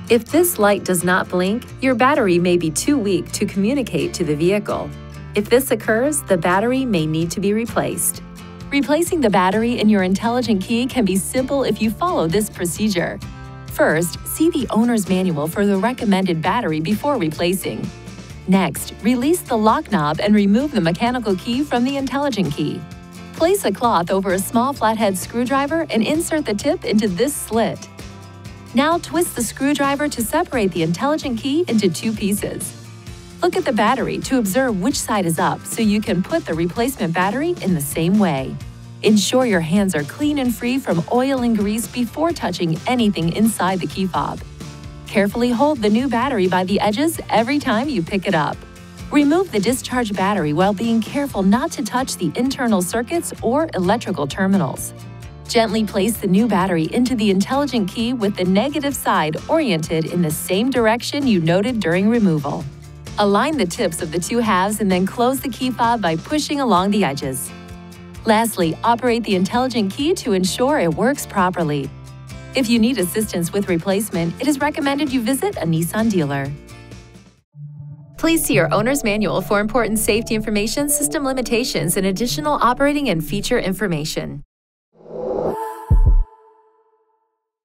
If this light does not blink, your battery may be too weak to communicate to the vehicle. If this occurs, the battery may need to be replaced. Replacing the battery in your intelligent key can be simple if you follow this procedure. First, see the owner's manual for the recommended battery before replacing. Next, release the lock knob and remove the mechanical key from the intelligent key. Place a cloth over a small flathead screwdriver and insert the tip into this slit. Now twist the screwdriver to separate the intelligent key into two pieces. Look at the battery to observe which side is up so you can put the replacement battery in the same way. Ensure your hands are clean and free from oil and grease before touching anything inside the key fob. Carefully hold the new battery by the edges every time you pick it up. Remove the discharged battery while being careful not to touch the internal circuits or electrical terminals. Gently place the new battery into the intelligent key with the negative side oriented in the same direction you noted during removal. Align the tips of the two halves and then close the key fob by pushing along the edges. Lastly, operate the intelligent key to ensure it works properly. If you need assistance with replacement, it is recommended you visit a Nissan dealer. Please see your owner's manual for important safety information, system limitations, and additional operating and feature information.